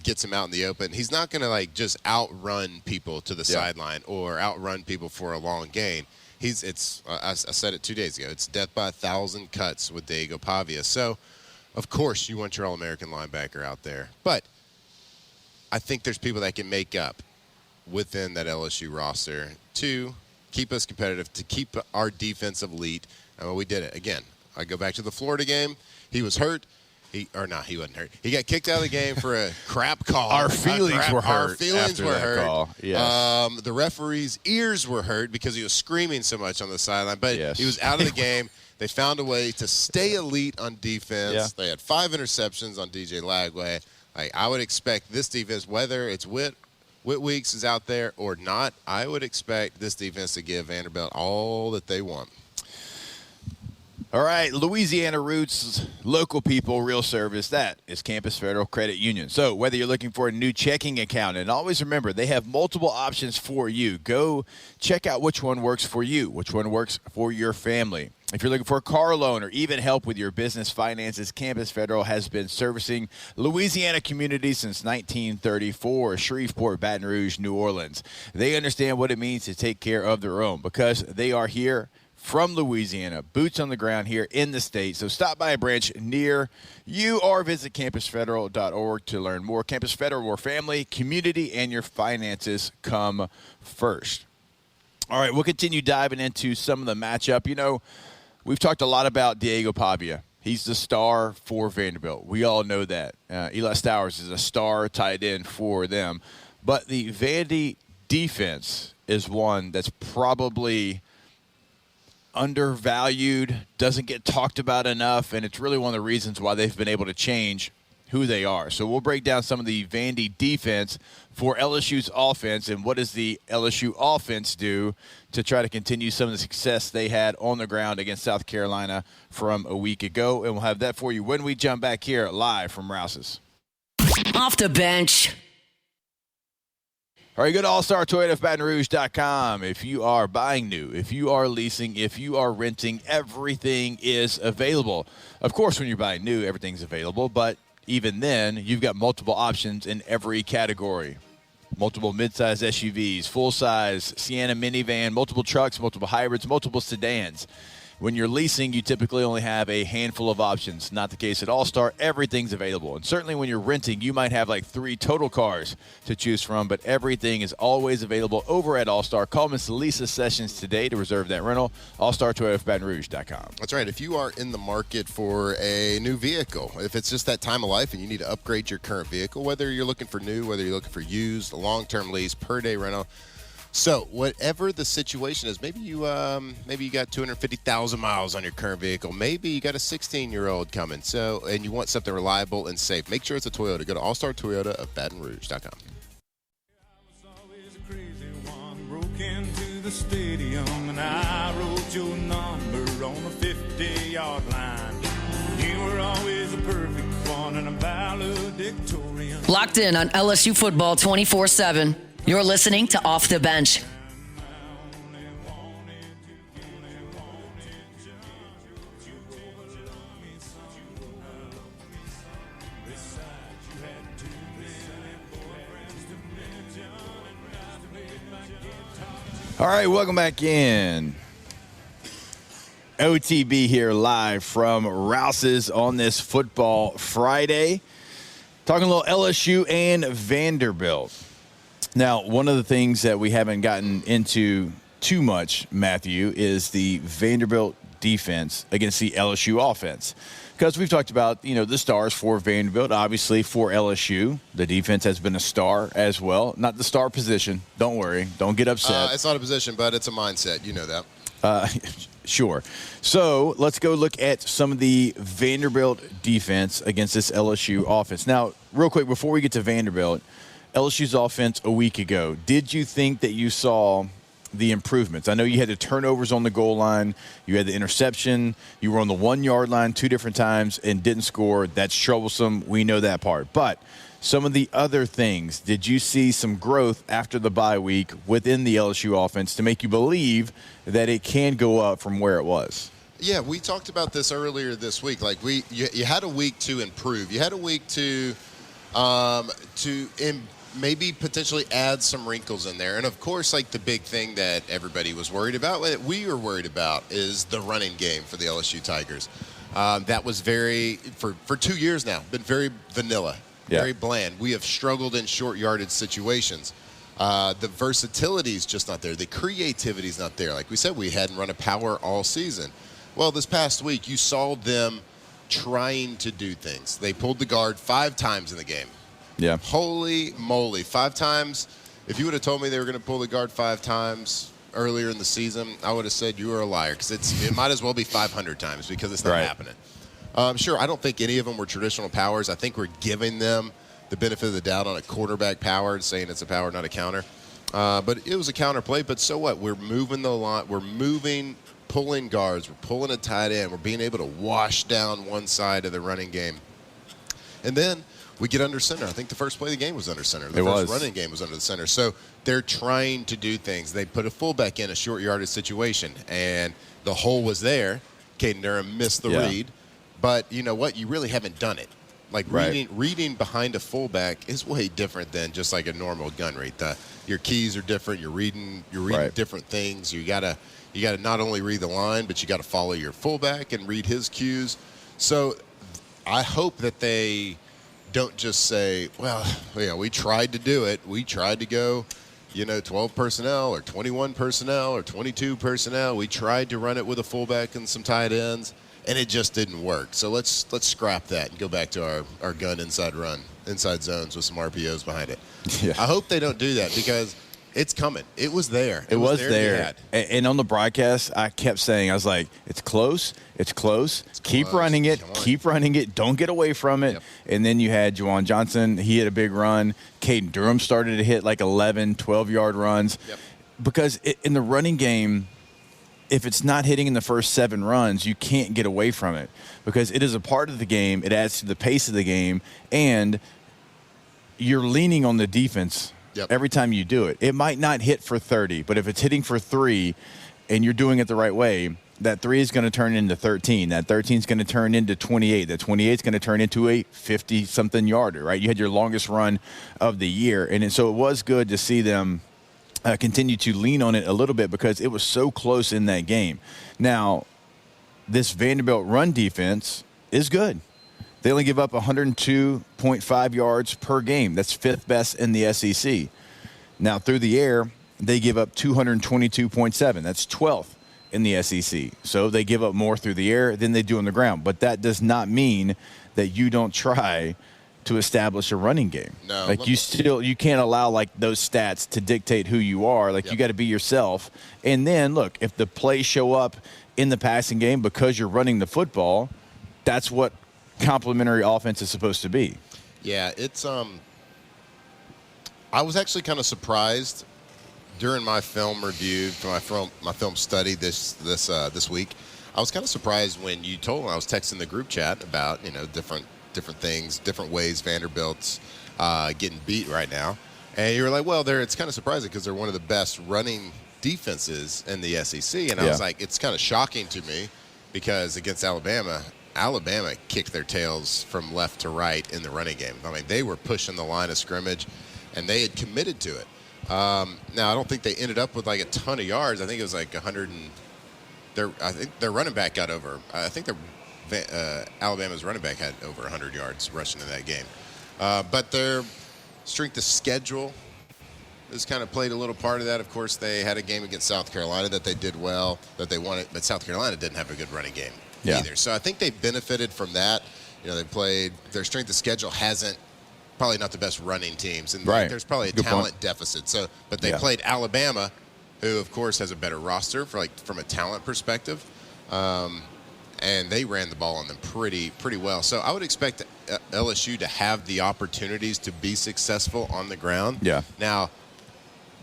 [SPEAKER 5] gets him out in the open. He's not going to just outrun people to the sideline or outrun people for a long gain. I said it 2 days ago. It's death by 1,000 cuts with Diego Pavia. So, of course, you want your All-American linebacker out there. But I think there's people that can make up within that LSU roster to keep us competitive, to keep our defensive elite. And we did it. Again, I go back to the Florida game. He was hurt. He wasn't hurt. He got kicked out of the game for a crap call.
[SPEAKER 4] Our feelings were hurt.
[SPEAKER 5] Our feelings
[SPEAKER 4] after
[SPEAKER 5] were
[SPEAKER 4] that
[SPEAKER 5] hurt.
[SPEAKER 4] Call. Yes.
[SPEAKER 5] The referee's ears were hurt because he was screaming so much on the sideline. But
[SPEAKER 4] Yes.
[SPEAKER 5] he was out of the game. They found a way to stay elite on defense.
[SPEAKER 4] Yeah.
[SPEAKER 5] They had 5 interceptions on DJ Lagway. I would expect this defense, whether it's Whit Weeks is out there or not, I would expect this defense to give Vanderbilt all that they want.
[SPEAKER 4] All right, Louisiana roots, local people, real service. That is Campus Federal Credit Union. So whether you're looking for a new checking account, and always remember, they have multiple options for you. Go check out which one works for you, which one works for your family. If you're looking for a car loan or even help with your business finances, Campus Federal has been servicing Louisiana communities since 1934, Shreveport, Baton Rouge, New Orleans. They understand what it means to take care of their own because they are here from Louisiana, boots on the ground here in the state. So stop by a branch near you or visit campusfederal.org to learn more. Campus Federal, where family, community, and your finances come first. All right, we'll continue diving into some of the matchup. You know, we've talked a lot about Diego Pavia. He's the star for Vanderbilt. We all know that. Eli Stowers is a star tight end for them. But the Vandy defense is one that's probably undervalued, doesn't get talked about enough, and it's really one of the reasons why they've been able to change who they are. So we'll break down some of the Vandy defense for LSU's offense and what does the LSU offense do to try to continue some of the success they had on the ground against South Carolina from a week ago. And we'll have that for you when we jump back here live from Rouse's.
[SPEAKER 2] Off the bench.
[SPEAKER 4] All right, go to allstartoyotaofbatonrouge.com. If you are buying new, if you are leasing, if you are renting, everything is available. Of course, when you're buying new, everything's available, but even then, you've got multiple options in every category. Multiple midsize SUVs, full-size Sienna minivan, multiple trucks, multiple hybrids, multiple sedans. When you're leasing, you typically only have a handful of options. Not the case at All-Star. Everything's available. And certainly when you're renting, you might have like 3 total cars to choose from, but everything is always available over at All-Star. Call Miss Lisa Sessions today to reserve that rental. allstartoyotaofbatonrouge.com.
[SPEAKER 5] That's right. If you are in the market for a new vehicle, if it's just that time of life and you need to upgrade your current vehicle, whether you're looking for new, whether you're looking for used, a long-term lease, per-day rental, so whatever the situation is, maybe you got 250,000 miles on your current vehicle. Maybe you got a 16-year-old coming. And you want something reliable and safe. Make sure it's a Toyota. Go to allstartoyotaofbatonrouge.com.
[SPEAKER 6] I was always a crazy one, broke into the stadium, and I wrote your number on the 50-yard line. You were always a perfect one and a valedictorian.
[SPEAKER 2] Locked in on LSU football 24/7. You're listening to Off the Bench.
[SPEAKER 4] All right, welcome back in. OTB here live from Rouse's on this Football Friday. Talking a little LSU and Vanderbilt. Now, one of the things that we haven't gotten into too much, Matthew, is the Vanderbilt defense against the LSU offense. Because we've talked about, the stars for Vanderbilt, obviously for LSU. The defense has been a star as well. Not the star position. Don't worry. Don't get upset.
[SPEAKER 5] It's not a position, but it's a mindset. You know that.
[SPEAKER 4] Sure. So let's go look at some of the Vanderbilt defense against this LSU offense. Now, real quick, before we get to Vanderbilt, LSU's offense a week ago, did you think that you saw the improvements? I know you had the turnovers on the goal line. You had the interception. You were on the 1-yard line 2 different times and didn't score. That's troublesome. We know that part. But some of the other things, did you see some growth after the bye week within the LSU offense to make you believe that it can go up from where it was?
[SPEAKER 5] Yeah, we talked about this earlier this week. Like you had a week to improve. You had a week to maybe potentially add some wrinkles in there. And, of course, like the big thing that everybody was worried about, that we were worried about, is the running game for the LSU Tigers. That was for 2 years now, been very vanilla, very bland. We have struggled in short yardage situations. The versatility is just not there. The creativity is not there. Like we said, we hadn't run a power all season. Well, this past week, you saw them trying to do things. They pulled the guard 5 times in the game.
[SPEAKER 4] Yeah.
[SPEAKER 5] Holy moly, 5 times. If you would have told me they were going to pull the guard 5 times earlier in the season, I would have said you were a liar, because it might as well be 500 times, because it's not happening. Sure, I don't think any of them were traditional powers. I think we're giving them the benefit of the doubt on a quarterback power and saying it's a power, not a counter. But it was a counter play, but so what? We're moving the line. We're moving, pulling guards. We're pulling a tight end. We're being able to wash down one side of the running game. And then we get under center. I think the first play of the game was under center. The first running game was under the center. So they're trying to do things. They put a fullback in a short yardage situation, and the hole was there. Caden Durham missed the read. But you know what? You really haven't done it. Like reading behind a fullback is way different than just like a normal gun read. Your keys are different. You're reading different things. You gotta not only read the line, but you got to follow your fullback and read his cues. So I hope that they don't just say, well, we tried to do it. We tried to go, 12 personnel or 21 personnel or 22 personnel. We tried to run it with a fullback and some tight ends, and it just didn't work. So let's scrap that and go back to our gun inside zones with some RPOs behind it. Yeah. I hope they don't do that, because it's coming. It was there.
[SPEAKER 4] It was there. And on the broadcast, I kept saying, I was like, it's close. It's close. Keep running it. Keep running it. Don't get away from it. Yep. And then you had Juwan Johnson. He had a big run. Caden Durham started to hit like 11, 12-yard runs. Yep. Because in the running game, if it's not hitting in the first 7 runs, you can't get away from it, because it is a part of the game. It adds to the pace of the game, and you're leaning on the defense. Yep. Every time you do it. It might not hit for 30, but if it's hitting for 3 and you're doing it the right way, that 3 is going to turn into 13. That 13 is going to turn into 28. That 28 is going to turn into a 50-something yarder, right? You had your longest run of the year. And so it was good to see them continue to lean on it a little bit, because it was so close in that game. Now, this Vanderbilt run defense is good. They only give up 102.5 yards per game. That's 5th best in the SEC. Now, through the air, they give up 222.7. That's 12th in the SEC. So they give up more through the air than they do on the ground. But that does not mean that you don't try to establish a running game. No. Like, you can't allow like those stats to dictate who you are. Like, you got to be yourself. And then, look, if the plays show up in the passing game because you're running the football, that's what complementary offense is supposed to be.
[SPEAKER 5] Yeah, it's I was actually kind of surprised during my film review, my film study this week. I was kind of surprised when you told me. I was texting the group chat about different things, different ways Vanderbilt's getting beat right now, and you were like, well, it's kind of surprising because they're one of the best running defenses in the SEC, and I was like, it's kind of shocking to me, because against Alabama kicked their tails from left to right in the running game. I mean, they were pushing the line of scrimmage, and they had committed to it. Now, I don't think they ended up with like a ton of yards. I think it was like 100. I think their running back got over. I think Alabama's running back had over 100 yards rushing in that game. But their strength of schedule has kind of played a little part of that. Of course, they had a game against South Carolina that they did well, that they won it, but South Carolina didn't have a good running game. Either. So I think they benefited from that. They played, their strength of schedule hasn't, probably not the best running teams, and there's probably a talent deficit. So, but they played Alabama, who of course has a better roster from a talent perspective, and they ran the ball on them pretty well. So I would expect LSU to have the opportunities to be successful on the ground. Yeah. Now,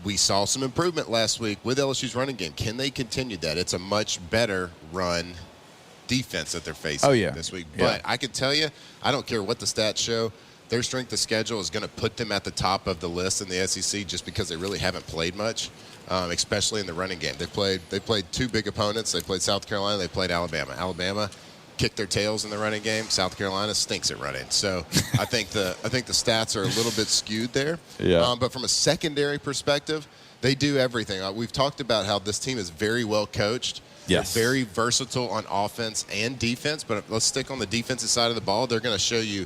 [SPEAKER 5] we saw some improvement last week with LSU's running game. Can they continue that? It's a much better run defense that they're facing this week. But I can tell you, I don't care what the stats show, their strength of schedule is going to put them at the top of the list in the SEC, just because they really haven't played much, especially in the running game. They played 2 big opponents. They played South Carolina. They played Alabama. Alabama kicked their tails in the running game. South Carolina stinks at running. So I think the stats are a little bit skewed there. Yeah. But from a secondary perspective, they do everything. We've talked about how this team is very well coached. Yes. They're very versatile on offense and defense, but let's stick on the defensive side of the ball. They're going to show you.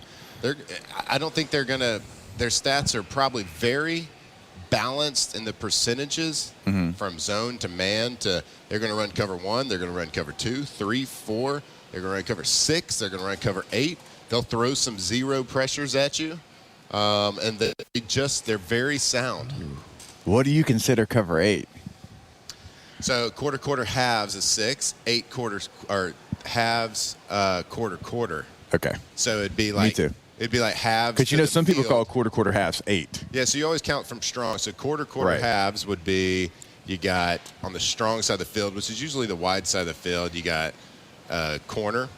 [SPEAKER 5] I don't think they're going to. Their stats are probably very balanced in the percentages from zone to man to they're going to run cover 1, they're going to run cover 2, 3, 4, they're going to run cover 6, they're going to run cover 8. They'll throw some zero pressures at you, and they're very sound.
[SPEAKER 4] What do you consider cover 8?
[SPEAKER 5] So quarter halves is 6, 8 quarters or halves quarter.
[SPEAKER 4] Okay.
[SPEAKER 5] So it'd be like
[SPEAKER 4] Me too.
[SPEAKER 5] It'd be like halves.
[SPEAKER 4] Because some people call quarter halves 8.
[SPEAKER 5] Yeah, so you always count from strong. So quarter
[SPEAKER 4] Right.
[SPEAKER 5] halves would be you got on the strong side of the field, which is usually the wide side of the field. You got corner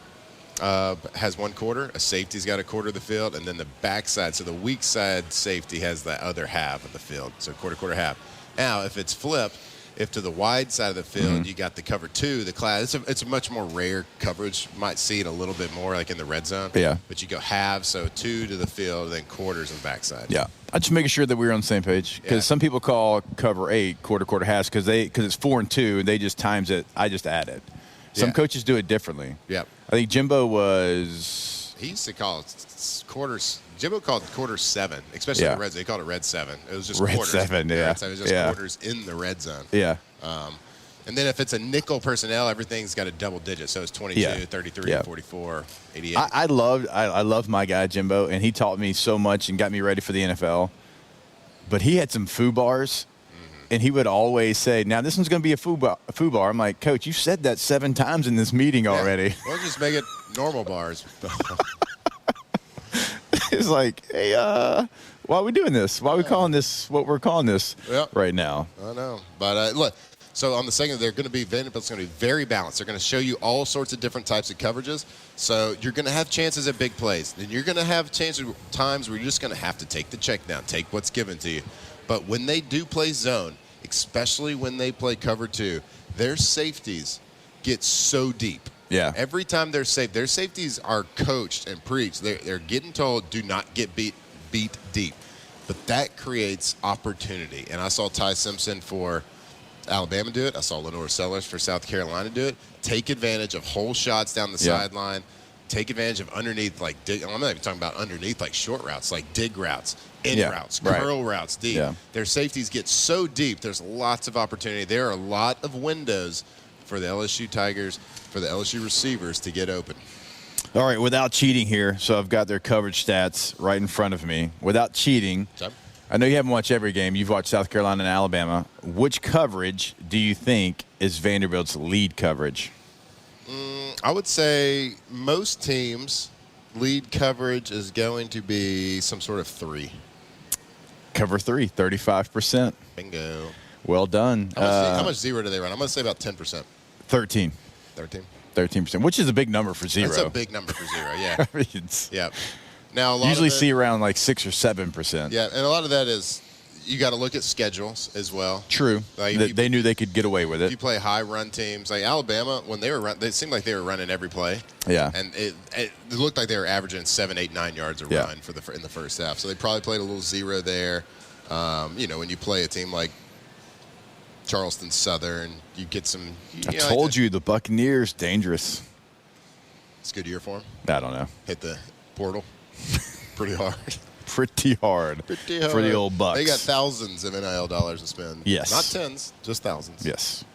[SPEAKER 5] has 1 quarter, a safety's got a quarter of the field, and then the back side. So the weak side safety has the other half of the field. So quarter half. Now, if it's flipped, if to the wide side of the field you got the cover 2, the class, it's a much more rare coverage. You might see it a little bit more like in the red zone.
[SPEAKER 4] Yeah.
[SPEAKER 5] But you go halves, so 2 to the field, then quarters on the backside.
[SPEAKER 4] Yeah. I'm just making sure that we're on the same page. Because some people call cover 8 quarter halves because it's 4 and 2, and they just times it. I just add it. Some coaches do it differently.
[SPEAKER 5] Yep.
[SPEAKER 4] I think Jimbo was.
[SPEAKER 5] He used to call it quarters. Jimbo called it quarter 7, especially in the red zone. He called it red 7. It was just
[SPEAKER 4] Red
[SPEAKER 5] quarters.
[SPEAKER 4] 7, yeah.
[SPEAKER 5] It was just quarters in the red zone.
[SPEAKER 4] Yeah.
[SPEAKER 5] And then if it's a nickel personnel, everything's got a double digit. So it's 22, 33, 44, 88.
[SPEAKER 4] I loved my guy Jimbo, and he taught me so much and got me ready for the NFL. But he had some foo bars, and he would always say, "Now this one's going to be a foo bar." I'm like, "Coach, you said that 7 times in this meeting already."
[SPEAKER 5] We'll just make it normal bars.
[SPEAKER 4] It's like, hey, why are we doing this? Why are we calling this what we're calling this right now?
[SPEAKER 5] I know. But look, so on the second, Vanderbilt's going to be very balanced. They're going to show you all sorts of different types of coverages. So you're going to have chances at big plays. Then you're going to have times where you're just going to have to take the check down, take what's given to you. But when they do play zone, especially when they play cover 2, their safeties get so deep.
[SPEAKER 4] Yeah.
[SPEAKER 5] Every time they're safe, their safeties are coached and preached. They're getting told, do not get beat deep. But that creates opportunity. And I saw Ty Simpson for Alabama do it. I saw Lenore Sellers for South Carolina do it. Take advantage of hole shots down the sideline. Take advantage of underneath, I'm not even talking about underneath, like short routes, like dig routes, routes, curl routes deep.
[SPEAKER 4] Yeah.
[SPEAKER 5] Their safeties get so deep, there's lots of opportunity. There are a lot of windows for the LSU Tigers, for the LSU receivers to get open.
[SPEAKER 4] All right, without cheating here, so I've got their coverage stats right in front of me. Without cheating, I know you haven't watched every game. You've watched South Carolina and Alabama. Which coverage do you think is Vanderbilt's lead coverage?
[SPEAKER 5] I would say most teams' lead coverage is going to be some sort of 3.
[SPEAKER 4] Cover 3, 35%.
[SPEAKER 5] Bingo.
[SPEAKER 4] Well done.
[SPEAKER 5] How much zero do they run? I'm going to say about 10%.
[SPEAKER 4] 13. 13%, which is a big number for zero.
[SPEAKER 5] That's a big number for zero, yeah.
[SPEAKER 4] I mean,
[SPEAKER 5] yeah. Now, a lot
[SPEAKER 4] usually
[SPEAKER 5] of
[SPEAKER 4] see around like 6 or 7%.
[SPEAKER 5] Yeah, and a lot of that is you got to look at schedules as well.
[SPEAKER 4] True. They knew they could get away with it.
[SPEAKER 5] If you play high run teams, like Alabama, when they were they seemed like they were running every play.
[SPEAKER 4] Yeah.
[SPEAKER 5] And it looked like they were averaging 7, 8, 9 yards a run in the first half. So they probably played a little zero there. When you play a team like Charleston Southern, you get some.
[SPEAKER 4] I told you the Buccaneers dangerous.
[SPEAKER 5] It's a good year for them.
[SPEAKER 4] I don't know.
[SPEAKER 5] Hit the portal pretty hard.
[SPEAKER 4] Pretty hard for the old Bucs.
[SPEAKER 5] They got thousands of NIL dollars to spend.
[SPEAKER 4] Yes.
[SPEAKER 5] Not tens, just thousands.
[SPEAKER 4] Yes.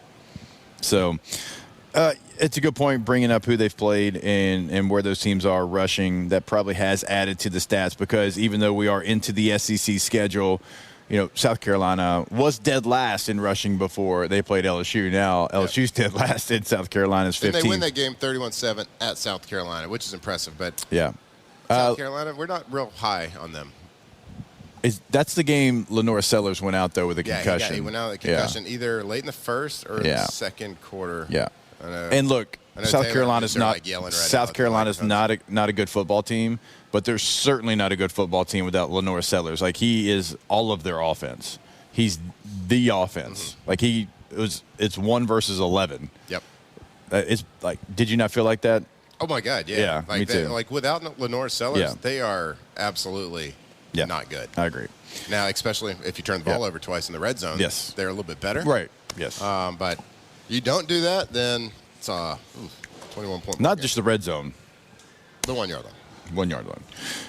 [SPEAKER 4] So it's a good point bringing up who they've played and where those teams are rushing. That probably has added to the stats because even though we are into the SEC schedule, South Carolina was dead last in rushing before they played LSU. Now LSU's dead last in South Carolina's 15th.
[SPEAKER 5] And they win that game 31-7 at South Carolina, which is impressive. But South Carolina, we're not real high on them.
[SPEAKER 4] That's the game Lenore Sellers went out, though, with a concussion.
[SPEAKER 5] He went out with a concussion either late in the first or the second quarter.
[SPEAKER 4] Yeah. And look, South Carolina's not not a good football team, but they're certainly not a good football team without Lenore Sellers. Like, he is all of their offense. He's the offense.
[SPEAKER 5] Mm-hmm.
[SPEAKER 4] Like, it's 1 versus 11.
[SPEAKER 5] Yep.
[SPEAKER 4] It's like, did you not feel like that?
[SPEAKER 5] Oh, my God, yeah.
[SPEAKER 4] Yeah, me too.
[SPEAKER 5] Like, without Lenore Sellers, they are absolutely not good.
[SPEAKER 4] I agree.
[SPEAKER 5] Now, especially if you turn the ball over twice in the red zone, they're a little bit better.
[SPEAKER 4] Right, yes.
[SPEAKER 5] But you don't do that, then it's 21 point.
[SPEAKER 4] Not just the red zone.
[SPEAKER 5] The 1 yard line.
[SPEAKER 4] 1 yard line.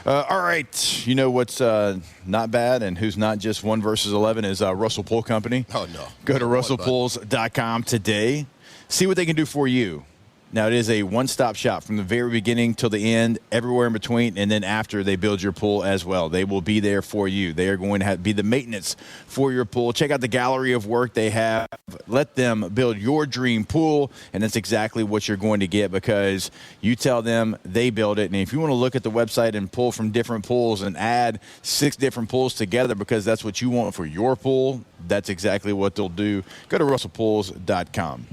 [SPEAKER 4] All right. You know what's not bad and who's not just 1 versus 11 is Russell Pool Company.
[SPEAKER 5] Oh, no.
[SPEAKER 4] Go to russellpools.com today. See what they can do for you. Now, it is a one-stop shop from the very beginning till the end, everywhere in between, and then after they build your pool as well. They will be there for you. They are going to be the maintenance for your pool. Check out the gallery of work they have. Let them build your dream pool, and that's exactly what you're going to get because you tell them they build it. And if you want to look at the website and pull from different pools and add 6 different pools together because that's what you want for your pool, that's exactly what they'll do. Go to russellpools.com.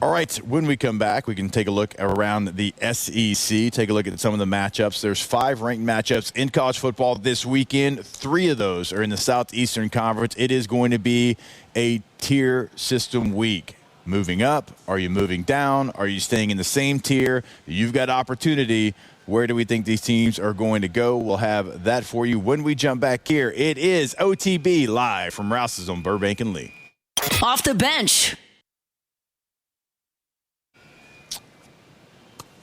[SPEAKER 4] All right, when we come back, we can take a look around the SEC, take a look at some of the matchups. There's 5 ranked matchups in college football this weekend. 3 of those are in the Southeastern Conference. It is going to be a tier system week. Moving up? Are you moving down? Are you staying in the same tier? You've got opportunity. Where do we think these teams are going to go? We'll have that for you when we jump back here. It is OTB live from Rouse's on Burbank and Lee.
[SPEAKER 2] Off the bench.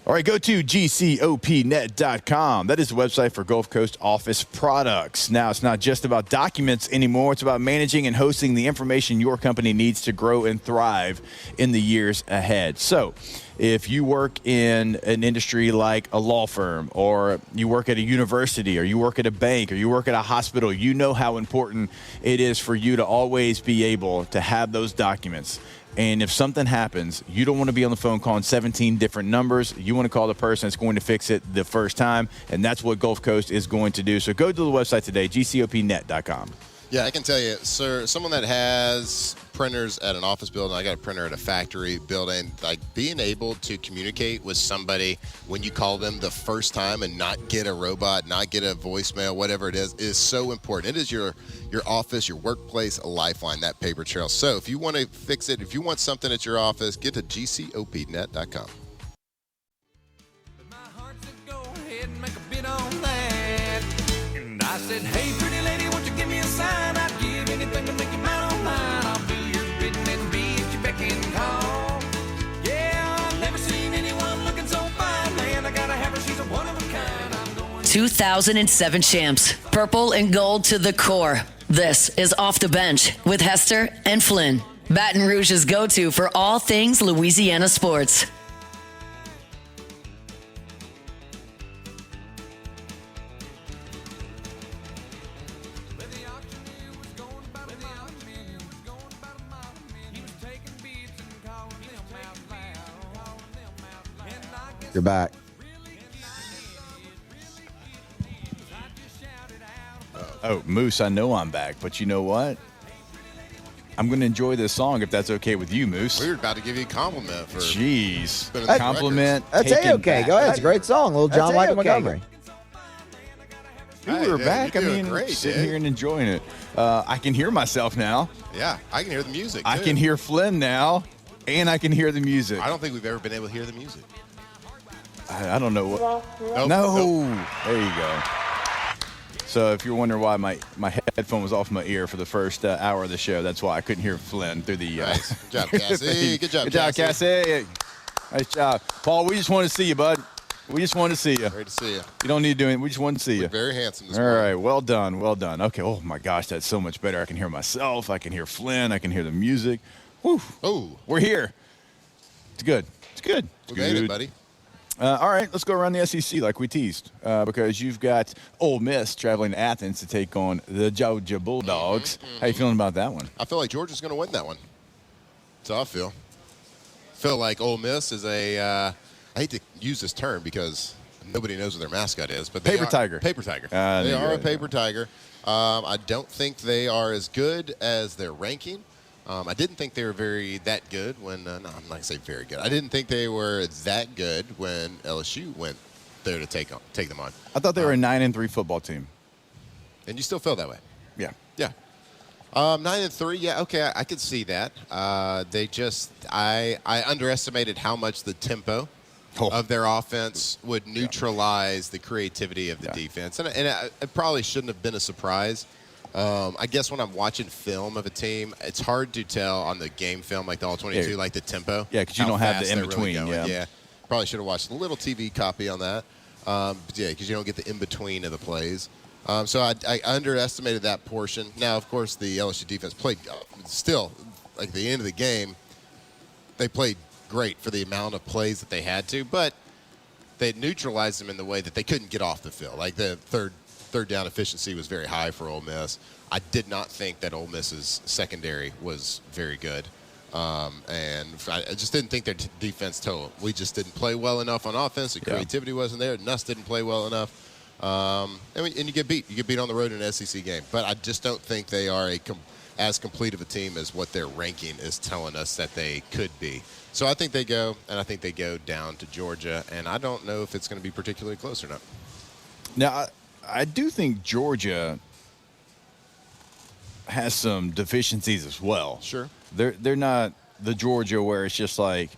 [SPEAKER 4] All right, go to gcopnet.com. That is the website for Gulf Coast Office Products. Now, it's not just about documents anymore. It's about managing and hosting the information your company needs to grow and thrive in the years ahead. So, if you work in an industry like a law firm, or you work at a university, or you work at a bank, or you work at a hospital, you know how important it is for you to always be able to have those documents. And if something happens, you don't want to be on the phone calling 17 different numbers. You want to call the person that's going to fix it the first time, and that's what Gulf Coast is going to do. So go to the website today, gcopnet.com.
[SPEAKER 5] Yeah, I can tell you, sir, someone that has printers at an office building, I got a printer at a factory building, like being able to communicate with somebody when you call them the first time and not get a robot, not get a voicemail, whatever it is so important. It is your office, your workplace, a lifeline, that paper trail. So if you want to fix it, if you want something at your office, get to gcopnet.com.
[SPEAKER 6] My heart said, go ahead and make a bid on that. And I said, hey, pretty lady, won't you give me a sign? I'd give anything to make you mine on mine. I'll do your bidding and be at your beck and call. Yeah, I've never seen anyone looking so fine. Man, I gotta have her, she's a one of a kind. I'm going
[SPEAKER 2] 2007 champs, purple and gold to the core. This is Off the Bench with Hester and Flynn. Baton Rouge's go-to for all things Louisiana sports.
[SPEAKER 1] You're back.
[SPEAKER 4] Oh, Moose, I know I'm back, but you know what? I'm going to enjoy this song if that's okay with you, Moose.
[SPEAKER 5] We were about to give you a compliment for
[SPEAKER 4] Jeez.
[SPEAKER 5] spinning the
[SPEAKER 4] Compliment.
[SPEAKER 1] That's
[SPEAKER 4] taken
[SPEAKER 1] A-okay.
[SPEAKER 4] back.
[SPEAKER 1] Go ahead. It's a great song. Little John Michael Montgomery.
[SPEAKER 4] We
[SPEAKER 5] Hey,
[SPEAKER 4] were
[SPEAKER 5] dude,
[SPEAKER 4] back. I
[SPEAKER 5] you're doing
[SPEAKER 4] mean,
[SPEAKER 5] great,
[SPEAKER 4] sitting
[SPEAKER 5] dude.
[SPEAKER 4] here and enjoying it. I can hear myself now.
[SPEAKER 5] Yeah, I can hear the music,
[SPEAKER 4] I
[SPEAKER 5] too.
[SPEAKER 4] can hear Flynn now, and I can hear the music.
[SPEAKER 5] I don't think we've ever been able to hear the music.
[SPEAKER 4] I don't know what.
[SPEAKER 5] Nope,
[SPEAKER 4] No.
[SPEAKER 5] nope.
[SPEAKER 4] There you go. So if you're wondering why my headphone was off my ear for the first hour of the show, that's why I couldn't hear Flynn through the.
[SPEAKER 5] Nice. Good job, Cassie. Good job,
[SPEAKER 4] Good job, Cassie. Nice job. Paul, we just want to see you, bud. We just want to see you.
[SPEAKER 5] Great to see you.
[SPEAKER 4] You don't need to do anything. We just want to see you.
[SPEAKER 5] Very handsome this
[SPEAKER 4] All
[SPEAKER 5] morning.
[SPEAKER 4] right. Well done. Well done. Okay. Oh, my gosh. That's so much better. I can hear myself. I can hear Flynn. I can hear the music. Whew.
[SPEAKER 5] Oh,
[SPEAKER 4] We're here. It's good. It's good. It's
[SPEAKER 5] we made it,
[SPEAKER 4] good.
[SPEAKER 5] buddy.
[SPEAKER 4] All right, let's go around the SEC like we teased because you've got Ole Miss traveling to Athens to take on the Georgia Bulldogs. How you feeling about that one?
[SPEAKER 5] I feel like Georgia's going to win that one. That's how I feel. Feel like Ole Miss is I hate to use this term because nobody knows what their mascot is, but
[SPEAKER 4] Paper tiger.
[SPEAKER 5] Paper tiger.
[SPEAKER 4] There
[SPEAKER 5] They
[SPEAKER 4] you
[SPEAKER 5] are
[SPEAKER 4] go.
[SPEAKER 5] a paper tiger. I don't think they are as good as their ranking. I didn't think they were that good when no, I'm not going to say very good. I didn't think they were that good when LSU went there to take them on.
[SPEAKER 4] I thought they were a 9-3 football team.
[SPEAKER 5] And you still feel that way?
[SPEAKER 4] Yeah.
[SPEAKER 5] Yeah. 9-3, yeah, okay, I could see that. I underestimated how much the tempo of their offense would neutralize the creativity of the defense. And it probably shouldn't have been a surprise. I guess when I'm watching film of a team, it's hard to tell on the game film, like the All-22, like the tempo.
[SPEAKER 4] Yeah, 'cause you
[SPEAKER 5] how
[SPEAKER 4] don't have the
[SPEAKER 5] fast they're
[SPEAKER 4] in-between,
[SPEAKER 5] really going.
[SPEAKER 4] yeah.
[SPEAKER 5] Probably should have watched a little TV copy on that. because you don't get the in-between of the plays. So I underestimated that portion. Now, of course, the LSU defense played still, like at the end of the game, they played great for the amount of plays that they had to, but they neutralized them in the way that they couldn't get off the field. Like the third down efficiency was very high for Ole Miss. I did not think that Ole Miss's secondary was very good. And I just didn't think their defense total. We just didn't play well enough on offense. The creativity wasn't there. Nuss didn't play well enough. And you get beat. You get beat on the road in an SEC game. But I just don't think they are as complete of a team as what their ranking is telling us that they could be. So I think they go down to Georgia. And I don't know if it's going to be particularly close or not.
[SPEAKER 4] Now, I do think Georgia has some deficiencies as well.
[SPEAKER 5] Sure.
[SPEAKER 4] They're not the Georgia where it's just like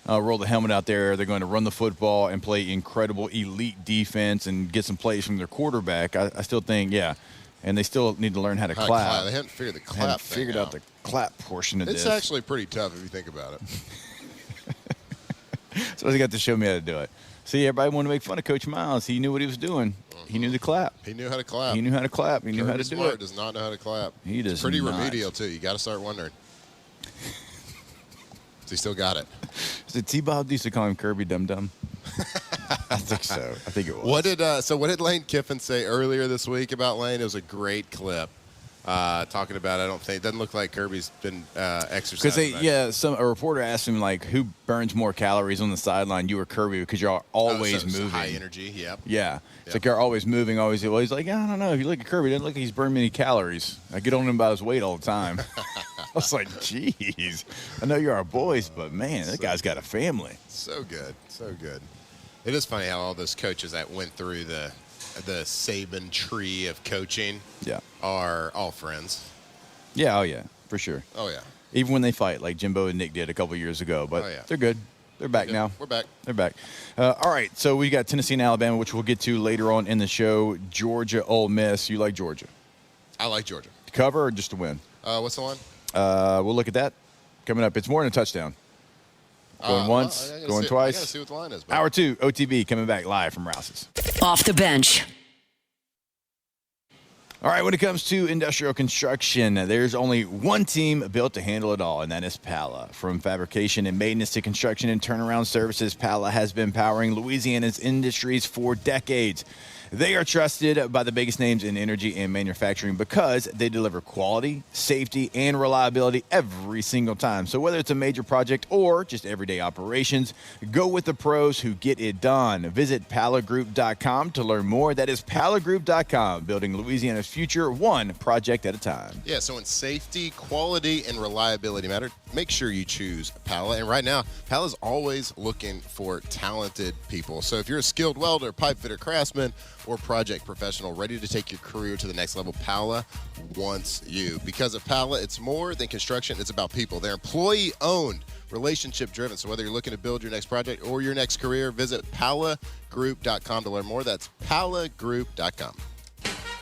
[SPEAKER 4] roll the helmet out there. They're going to run the football and play incredible elite defense and get some plays from their quarterback. I still think, and they still need to learn how to clap.
[SPEAKER 5] They haven't figured the clap
[SPEAKER 4] Haven't
[SPEAKER 5] thing
[SPEAKER 4] figured out the clap portion of this.
[SPEAKER 5] It's actually pretty tough if you think about it.
[SPEAKER 4] So they got to show me how to do it. See, everybody wanted to make fun of Coach Miles. He knew what he was doing. He knew the clap.
[SPEAKER 5] He knew how to clap.
[SPEAKER 4] He knew how to clap. He knew how to do
[SPEAKER 5] Smart
[SPEAKER 4] it.
[SPEAKER 5] does not know how to clap.
[SPEAKER 4] He does
[SPEAKER 5] It's pretty
[SPEAKER 4] not.
[SPEAKER 5] remedial, too. You got to start wondering. He still got it.
[SPEAKER 4] Did T-Bob used to call him Kirby Dum Dum? I think so. I think it was.
[SPEAKER 5] What did Lane Kiffin say earlier this week about Lane? It was a great clip talking about. It doesn't look like Kirby's been exercising.
[SPEAKER 4] Because a reporter asked him like, who burns more calories on the sideline, you or Kirby? Because you're always moving.
[SPEAKER 5] High energy. Yep.
[SPEAKER 4] Yeah. It's like you're always moving, always. He's like, I don't know. If you look at Kirby, it doesn't look like he's burned many calories. I get on him about his weight all the time. I was like, geez. I know you're our boys, but man, that guy's got a family.
[SPEAKER 5] So good. So good. It is funny how all those coaches that went through the Saban tree of coaching are all friends.
[SPEAKER 4] Yeah, oh yeah, for sure.
[SPEAKER 5] Oh yeah.
[SPEAKER 4] Even when they fight, like Jimbo and Nick did a couple years ago, but they're good. They're back now.
[SPEAKER 5] We're back.
[SPEAKER 4] They're back. All right, so we got Tennessee and Alabama, which we'll get to later on in the show. Georgia, Ole Miss. You like Georgia?
[SPEAKER 5] I like Georgia.
[SPEAKER 4] To cover or just to win?
[SPEAKER 5] What's the line?
[SPEAKER 4] We'll look at that coming up. It's more than a touchdown. Going once, going twice.
[SPEAKER 5] I got to see what the line is.
[SPEAKER 4] Hour 2, OTB, coming back live from Rouse's.
[SPEAKER 2] Off the bench.
[SPEAKER 4] All right, when it comes to industrial construction, there's only one team built to handle it all, and that is Pala. From fabrication and maintenance to construction and turnaround services, Pala has been powering Louisiana's industries for decades. They are trusted by the biggest names in energy and manufacturing because they deliver quality, safety, and reliability every single time. So whether it's a major project or just everyday operations, go with the pros who get it done. Visit palagroup.com to learn more. That is palagroup.com, building Louisiana's future one project at a time.
[SPEAKER 5] Yeah, so when safety, quality, and reliability matter, make sure you choose Pala. And right now, Pala's always looking for talented people. So if you're a skilled welder, pipe fitter, craftsman, or project professional ready to take your career to the next level, Pala wants you. Because of Pala, it's more than construction. It's about people. They're employee-owned, relationship-driven. So whether you're looking to build your next project or your next career, visit palagroup.com to learn more. That's palagroup.com.